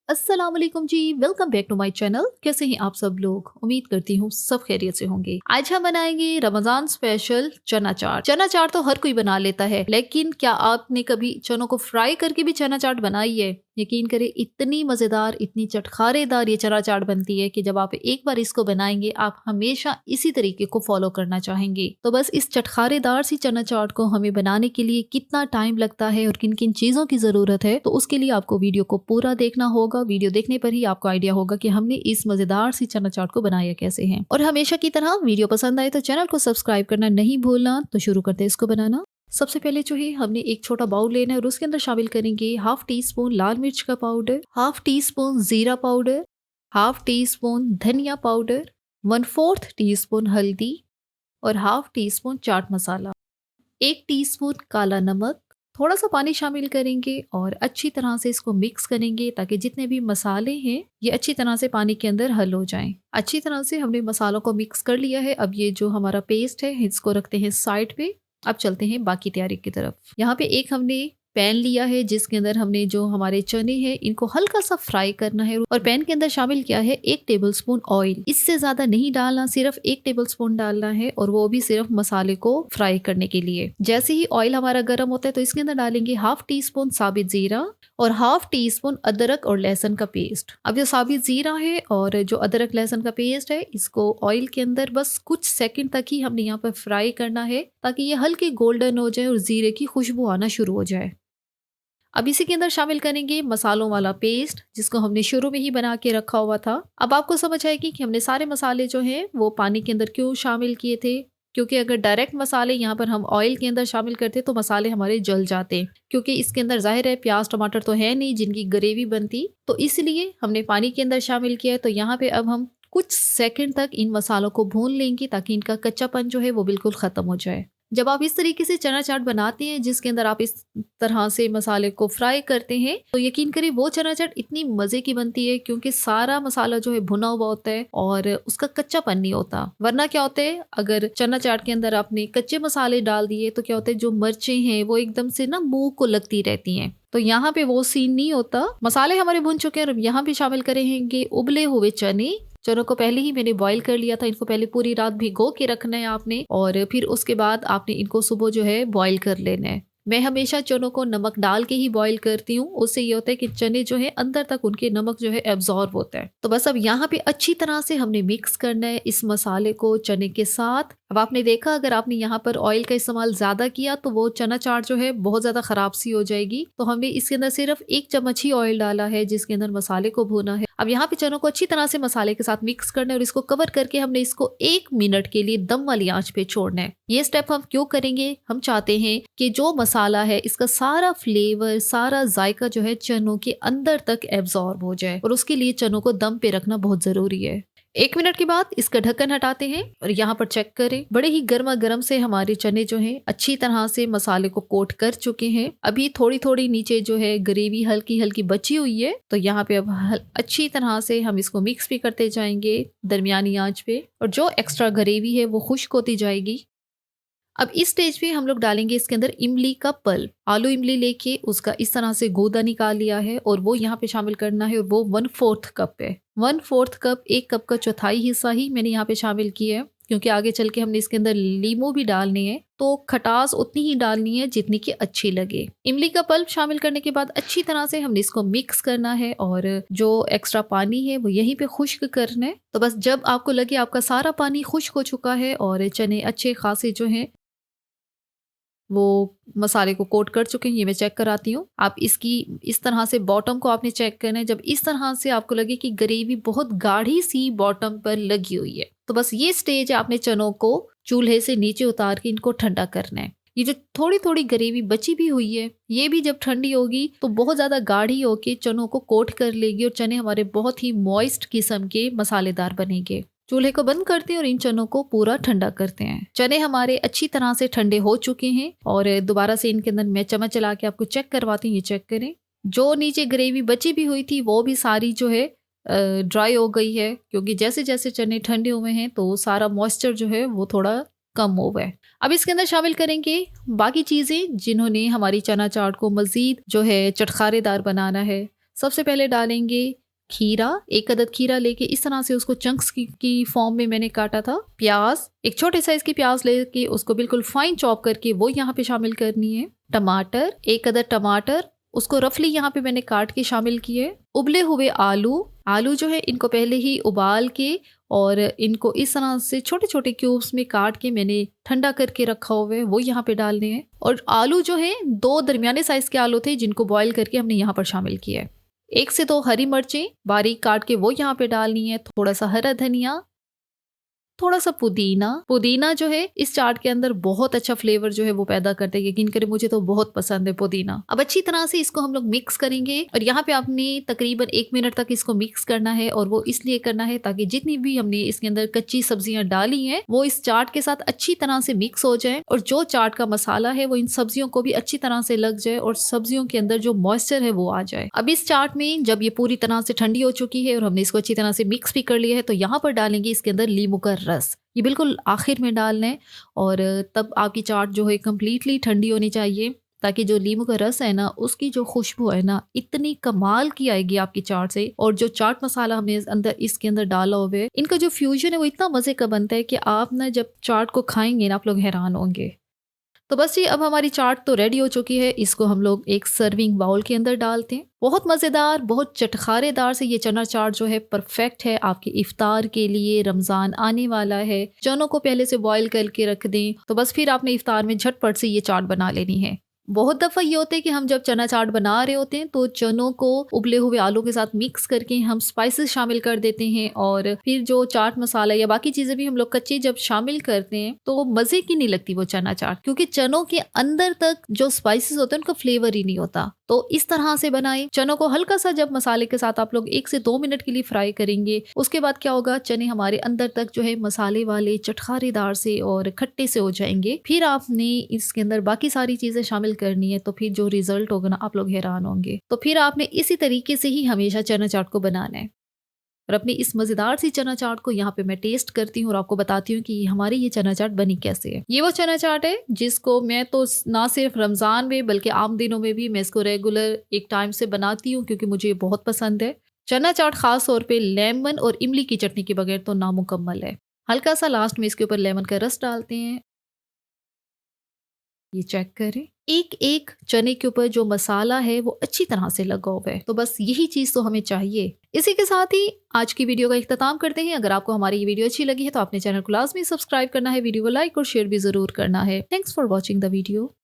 अस्सलाम वालेकुम जी, welcome back to my channel. कैसे हैं आप सब लोग? उम्मीद करती हूँ सब खैरियत से होंगे। आज हम बनाएंगे रमजान स्पेशल चना चाट। चना चाट तो हर कोई बना लेता है, लेकिन क्या आपने कभी चनों को फ्राई करके भी चना चाट बनाई है? यकीन करें, इतनी मजेदार, इतनी चटखारेदार ये चना चाट बनती है कि जब आप एक बार इसको बनाएंगे आप हमेशा इसी तरीके को फॉलो करना चाहेंगे। तो बस इस चटखारेदार सी चना चाट को हमें बनाने के लिए कितना टाइम लगता है और किन किन चीजों की जरूरत है, तो उसके लिए आपको वीडियो को पूरा देखना होगा। वीडियो देखने पर ही आपको आइडिया होगा कि हमने इस मजेदार सी चना चाट को बनाया कैसे है। और हमेशा की तरह वीडियो पसंद आए तो चैनल को सब्सक्राइब करना नहीं भूलना। तो शुरू करते हैं इसको बनाना। सबसे पहले जो है हमने एक छोटा बाउल लेना है और उसके अंदर शामिल करेंगे हाफ टी स्पून लाल मिर्च का पाउडर, हाफ टी स्पून जीरा पाउडर, हाफ टी स्पून धनिया पाउडर, 1/4 टीस्पून हल्दी और half tea spoon chaat masala, 1 teaspoon काला नमक। थोड़ा सा पानी शामिल करेंगे और अच्छी तरह से इसको मिक्स करेंगे ताकि जितने भी मसाले हैं ये अच्छी तरह से पानी के अंदर हल हो जाएं। अच्छी तरह से हमने मसालों को मिक्स कर लिया है। अब ये जो हमारा पेस्ट है इसको रखते हैं साइड पे। अब चलते हैं बाकी तैयारी की तरफ। यहाँ पे एक हमने पैन लिया है जिसके अंदर हमने जो हमारे चने हैं इनको हल्का सा फ्राई करना है और पैन के अंदर शामिल किया है 1 टेबलस्पून ऑयल। इससे ज्यादा नहीं डालना, सिर्फ 1 टेबलस्पून डालना है और वो भी सिर्फ मसाले को फ्राई करने के लिए। जैसे ही ऑयल हमारा गर्म होता है तो इसके अंदर डालेंगे हाफ टी स्पून साबित जीरा और हाफ टी स्पून अदरक और लहसुन का पेस्ट। अब जो साबित जीरा है और जो अदरक लहसुन का पेस्ट है इसको ऑयल के अंदर बस कुछ सेकंड तक ही हमने यहाँ पर फ्राई करना है ताकि ये हल्के गोल्डन हो जाए और जीरे की खुशबू आना शुरू हो जाए। अब इसी के अंदर शामिल करेंगे मसालों वाला पेस्ट जिसको हमने शुरू में ही बना के रखा हुआ था। अब आपको समझ आएगी कि हमने सारे मसाले जो हैं वो पानी के अंदर क्यों शामिल किए थे, क्योंकि अगर डायरेक्ट मसाले यहाँ पर हम ऑयल के अंदर शामिल करते तो मसाले हमारे जल जाते, क्योंकि इसके अंदर जाहिर है प्याज टमाटर तो है नहीं जिनकी ग्रेवी बनती, तो इसलिए हमने पानी के अंदर शामिल किया है। तो यहाँ पे अब हम कुछ सेकंड तक इन मसालों को भून लेंगे ताकि इनका कच्चापन जो है वो बिल्कुल खत्म हो जाए। जब आप इस तरीके से चना चाट बनाते हैं जिसके अंदर आप इस तरह से मसाले को फ्राई करते हैं तो यकीन करिए वो चना चाट इतनी मजे की बनती है, क्योंकि सारा मसाला जो है भुना हुआ होता है और उसका कच्चापन नहीं होता। वरना क्या होता है, अगर चना चाट के अंदर आपने कच्चे मसाले डाल दिए तो क्या होता है, जो मिर्चें हैं वो एकदम से ना मुंह को लगती रहती हैं। तो यहाँ पे वो सीन नहीं होता। मसाले हमारे भुन चुके हैं और यहाँ पे शामिल करेंगे उबले हुए चने। चनों को पहले ही मैंने बॉईल कर लिया था। इनको पहले पूरी रात भिगो के रखना है आपने और फिर उसके बाद आपने इनको सुबह जो है बॉईल कर लेना है। मैं हमेशा चनों को नमक डाल के ही बॉईल करती हूँ। उससे ये होता है कि चने जो है अंदर तक उनके नमक जो है एब्जॉर्ब होता है। तो बस अब यहाँ पे अच्छी तरह से हमने मिक्स करना है इस मसाले को चने के साथ। अब आपने देखा अगर आपने यहाँ पर ऑयल का इस्तेमाल ज्यादा किया तो वो चना चाट जो है बहुत ज्यादा खराब सी हो जाएगी। तो हमने इसके अंदर सिर्फ 1 चम्मच ही ऑयल डाला है जिसके अंदर मसाले को भूना है। अब यहाँ पे चनों को अच्छी तरह से मसाले के साथ मिक्स करना है और इसको कवर करके हमने इसको 1 मिनट के लिए दम वाली आंच पे छोड़ना है। ये स्टेप हम क्यों करेंगे, हम चाहते हैं कि जो मसाला है इसका सारा फ्लेवर, सारा जायका जो है चनों के अंदर तक एब्जॉर्ब हो जाए और उसके लिए चनों को दम पे रखना बहुत जरूरी है। 1 मिनट के बाद इसका ढक्कन हटाते हैं और यहाँ पर चेक करें, बड़े ही गर्मा गर्म से हमारे चने जो हैं अच्छी तरह से मसाले को कोट कर चुके हैं। अभी थोड़ी थोड़ी नीचे जो है ग्रेवी हल्की हल्की बची हुई है। तो यहाँ पे अब अच्छी तरह से हम इसको मिक्स भी करते जाएंगे दरमियानी आंच पे और जो एक्स्ट्रा ग्रेवी है वो खुश्क होती जाएगी। अब इस स्टेज पे हम लोग डालेंगे इसके अंदर इमली का पल्प। आलू इमली लेके उसका इस तरह से गूदा निकाल लिया है और वो यहाँ पे शामिल करना है और वो 1/4 कप है। 1/4 कप, 1 कप का चौथाई हिस्सा ही मैंने यहाँ पे शामिल किया है, क्योंकि आगे चल के हमने इसके अंदर लीमू भी डालने हैं तो खटास उतनी ही डालनी है जितनी की अच्छी लगे। इमली का पल्प शामिल करने के बाद अच्छी तरह से हमने इसको मिक्स करना है और जो एक्स्ट्रा पानी है वो यहीं पे खुश्क करना है। तो बस जब आपको लगे आपका सारा पानी खुश्क हो चुका है और चने अच्छे खासे जो हैं वो मसाले को कोट कर चुके हैं, ये मैं चेक कराती हूँ। आप इसकी इस तरह से बॉटम को आपने चेक करना है। जब इस तरह से आपको लगे कि ग्रेवी बहुत गाढ़ी सी बॉटम पर लगी हुई है तो बस ये स्टेज है, आपने चनों को चूल्हे से नीचे उतार के इनको ठंडा करना है। ये जो थोड़ी थोड़ी ग्रेवी बची भी हुई है ये भी जब ठंडी होगी तो बहुत ज्यादा गाढ़ी होके चनों को कोट कर लेगी और चने हमारे बहुत ही मॉइस्ट किस्म के मसालेदार बनेंगे। चूल्हे को बंद करते हैं और इन चनों को पूरा ठंडा करते हैं। चने हमारे अच्छी तरह से ठंडे हो चुके हैं और दोबारा से इनके अंदर मैं चम्मच चला के आपको चेक करवाती हूँ। ये चेक करें, जो नीचे ग्रेवी बची भी हुई थी वो भी सारी जो है ड्राई हो गई है, क्योंकि जैसे जैसे चने ठंडे हुए हैं तो सारा मॉइस्चर जो है वो थोड़ा कम हो गया है। अब इसके अंदर शामिल करेंगे बाकी चीजें जिन्होंने हमारी चना चाट को मजीद जो है चटखारेदार बनाना है। सबसे पहले डालेंगे खीरा, 1 अदद खीरा लेके इस तरह से उसको चंक्स की फॉर्म में मैंने काटा था। प्याज, एक छोटे साइज की प्याज लेके उसको बिल्कुल फाइन चॉप करके वो यहाँ पे शामिल करनी है। टमाटर, 1 अदद टमाटर, उसको रफली यहाँ पे मैंने काट के शामिल किए। उबले हुए आलू जो है इनको पहले ही उबाल के और इनको इस तरह से छोटे छोटे क्यूब्स में काट के मैंने ठंडा करके रखा हुआ है, वो यहाँ पे डालने हैं। और आलू जो है 2 दरमियाने साइज के आलू थे जिनको बॉईल करके हमने यहाँ पर शामिल किया है। 1 से 2 हरी मिर्चें बारीक काट के वो यहाँ पे डालनी है। थोड़ा सा हरा धनिया, थोड़ा सा पुदीना जो है इस चाट के अंदर बहुत अच्छा फ्लेवर जो है वो पैदा करते हैं, यकीन करें मुझे तो बहुत पसंद है पुदीना। अब अच्छी तरह से इसको हम लोग मिक्स करेंगे और यहाँ पे आपने तकरीबन 1 मिनट तक इसको मिक्स करना है। और वो इसलिए करना है ताकि जितनी भी हमने इसके अंदर कच्ची सब्जियां डाली हैं वो इस चाट के साथ अच्छी तरह से मिक्स हो जाए और जो चाट का मसाला है वो इन सब्जियों को भी अच्छी तरह से लग जाए और सब्जियों के अंदर जो मॉइस्चर है वो आ जाए। अब इस चाट में जब ये पूरी तरह से ठंडी हो चुकी है और हमने इसको अच्छी तरह से मिक्स भी कर लिया है तो यहाँ पर डालेंगे इसके अंदर नींबू का रस। ये बिल्कुल आखिर में डालना है और तब आपकी चाट जो है कम्प्लीटली ठंडी होनी चाहिए ताकि जो नींबू का रस है ना उसकी जो खुशबू है ना इतनी कमाल की आएगी आपकी चाट से। और जो चाट मसाला हमने अंदर इसके अंदर डाला हुआ है इनका जो फ्यूजन है वो इतना मजे का बनता है कि आप ना जब चाट को खाएंगे ना आप लोग हैरान होंगे। तो बस ये अब हमारी चाट तो रेडी हो चुकी है। इसको हम लोग एक सर्विंग बाउल के अंदर डालते हैं। बहुत मज़ेदार, बहुत चटखारेदार से ये चना चाट जो है परफेक्ट है आपके इफ्तार के लिए। रमज़ान आने वाला है, चनों को पहले से बॉईल करके रख दें तो बस फिर आपने इफ्तार में झटपट से ये चाट बना लेनी है। बहुत दफ़ा ये होता है कि हम जब चना चाट बना रहे होते हैं तो चनों को उबले हुए आलू के साथ मिक्स करके हम स्पाइसेस शामिल कर देते हैं और फिर जो चाट मसाला या बाकी चीज़ें भी हम लोग कच्ची जब शामिल करते हैं तो मज़े की नहीं लगती वो चना चाट, क्योंकि चनों के अंदर तक जो स्पाइसेस होते हैं उनका फ्लेवर ही नहीं होता। तो इस तरह से बनाएं। चनों को हल्का सा जब मसाले के साथ आप लोग 1 से 2 मिनट के लिए फ्राई करेंगे उसके बाद क्या होगा, चने हमारे अंदर तक जो है मसाले वाले चटखारेदार से और खट्टे से हो जाएंगे। फिर आपने इसके अंदर बाकी सारी चीजें शामिल करनी है तो फिर जो रिजल्ट होगा ना आप लोग हैरान होंगे। तो फिर आपने इसी तरीके से ही हमेशा चना चाट को बनाना है। और अपनी इस मजेदार सी चना चाट को यहाँ पे मैं टेस्ट करती हूँ और आपको बताती हूँ कि हमारी ये चना चाट बनी कैसे है। ये वो चना चाट है जिसको मैं तो ना सिर्फ रमजान में बल्कि आम दिनों में भी मैं इसको रेगुलर एक टाइम से बनाती हूँ क्योंकि मुझे बहुत पसंद है। चना चाट खास तौर पे लेमन और इमली की चटनी के बगैर तो नामुकम्मल है। हल्का सा लास्ट में इसके ऊपर लेमन का रस डालते हैं। ये चेक करें, एक एक चने के ऊपर जो मसाला है वो अच्छी तरह से लगा हुआ है। तो बस यही चीज तो हमें चाहिए। इसी के साथ ही आज की वीडियो का इख्तिताम करते हैं। अगर आपको हमारी ये वीडियो अच्छी लगी है तो अपने चैनल को लाजमी सब्सक्राइब करना है, वीडियो को लाइक और शेयर भी जरूर करना है। Thanks for watching the video.